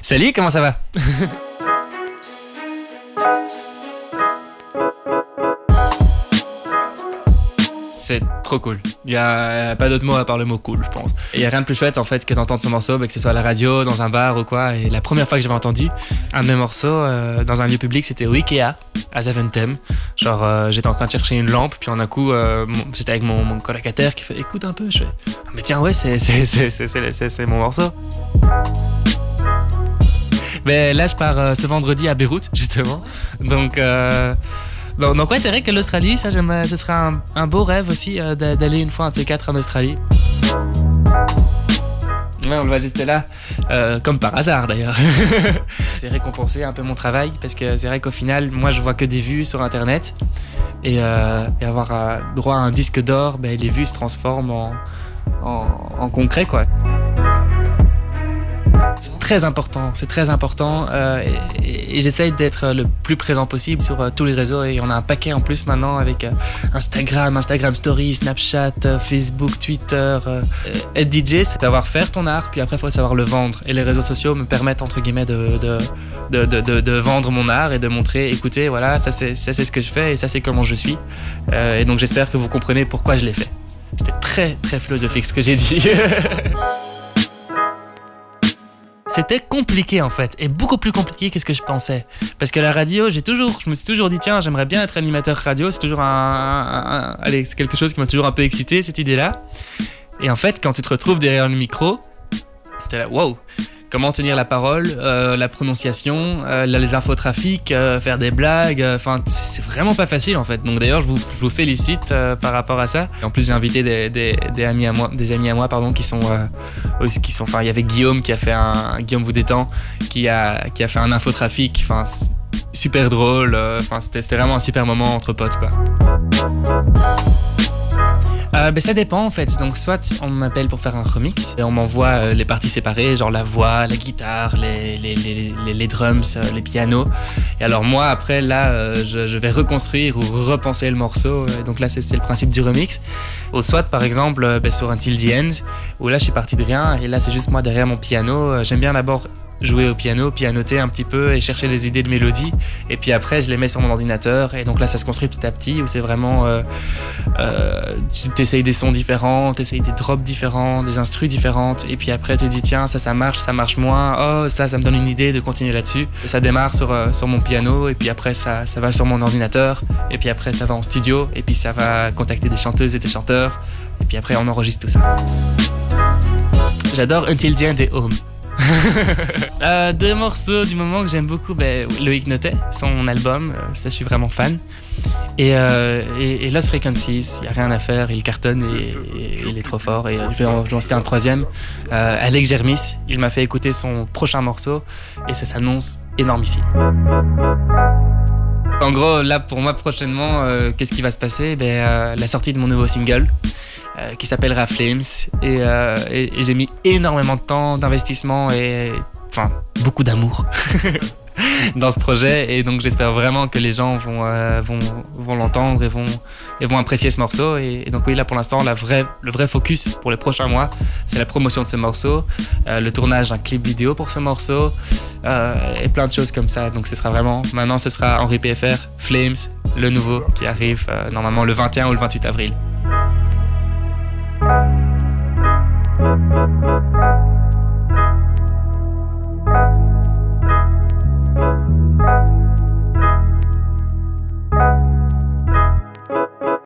Salut, comment ça va? C'est trop cool. Il n'y a pas d'autre mot à part le mot cool, je pense. Il n'y a rien de plus chouette en fait que d'entendre ce morceau, que ce soit à la radio, dans un bar ou quoi. Et la première fois que j'avais entendu un de mes morceaux dans un lieu public, c'était au Ikea, à Zaventem. Genre, j'étais en train de chercher une lampe, puis en un coup, j'étais avec mon colocataire qui fait écoute un peu. Je fais ah, mais tiens, ouais, c'est mon morceau. Mais là, je pars ce vendredi à Beyrouth, justement. Donc ouais, c'est vrai que l'Australie, ça, ce sera un beau rêve aussi d'aller une fois un de ces quatre en Australie. Ouais, on le voit juste là, comme par hasard d'ailleurs. C'est récompenser un peu mon travail parce que c'est vrai qu'au final, moi je vois que des vues sur internet et avoir droit à un disque d'or, ben, les vues se transforment en concret quoi. C'est très important et j'essaye d'être le plus présent possible sur tous les réseaux et on a un paquet en plus maintenant avec Instagram Stories, Snapchat, Facebook, Twitter. Être DJ, c'est savoir faire ton art, puis après il faut savoir le vendre et les réseaux sociaux me permettent entre guillemets de vendre mon art et de montrer, écoutez, voilà, ça c'est ce que je fais et ça c'est comment je suis et donc j'espère que vous comprenez pourquoi je l'ai fait. C'était très très philosophique ce que j'ai dit. C'était compliqué en fait, et beaucoup plus compliqué que ce que je pensais. Parce que la radio, je me suis toujours dit, tiens, j'aimerais bien être animateur radio, c'est toujours allez, c'est quelque chose qui m'a toujours un peu excité, cette idée-là. Et en fait, quand tu te retrouves derrière le micro, t'es là, wow, comment tenir la parole, la prononciation, les infotrafics, faire des blagues, enfin, c'est vraiment pas facile en fait. Donc d'ailleurs, je vous félicite par rapport à ça. Et en plus, j'ai invité des amis à moi, qui sont, enfin, il y avait Guillaume Guillaume vous détend, qui a fait un infotrafic, enfin, super drôle, enfin, c'était vraiment un super moment entre potes quoi. Ça dépend en fait, donc soit on m'appelle pour faire un remix et on m'envoie les parties séparées, genre la voix, la guitare, les drums, les pianos. Et alors moi après là je vais reconstruire ou repenser le morceau, et donc là c'est le principe du remix. Ou soit par exemple sur Until the End, où là je suis parti de rien et là c'est juste moi derrière mon piano. J'aime bien d'abord jouer au piano, pianoter un petit peu et chercher les idées de mélodie, et puis après je les mets sur mon ordinateur et donc là ça se construit petit à petit, où c'est vraiment tu essayes des sons différents, tu essayes des drops différents, des instrus différentes, et puis après tu te dis tiens ça marche moins, oh ça me donne une idée de continuer là-dessus, et ça démarre sur mon piano, et puis après ça va sur mon ordinateur, et puis après ça va en studio, et puis ça va contacter des chanteuses et des chanteurs, et puis après on enregistre tout ça. J'adore Until the End et Home. Deux morceaux du moment que j'aime beaucoup, Loïc Notet, son album, ça je suis vraiment fan, et Lost Frequencies, il n'y a rien à faire, il cartonne et il est trop fort, et je vais en citer un troisième, Alex Germis, il m'a fait écouter son prochain morceau et ça s'annonce énormissime. En gros, là pour moi prochainement, qu'est-ce qui va se passer? La sortie de mon nouveau single qui s'appellera Flames, et j'ai mis énormément de temps, d'investissement et enfin beaucoup d'amour dans ce projet, et donc j'espère vraiment que les gens vont l'entendre et vont apprécier ce morceau, et donc oui, là pour l'instant le vrai focus pour les prochains mois, c'est la promotion de ce morceau, le tournage d'un clip vidéo pour ce morceau, et plein de choses comme ça. Donc ce sera Henri PFR Flames, le nouveau qui arrive normalement le 21 ou le 28 avril.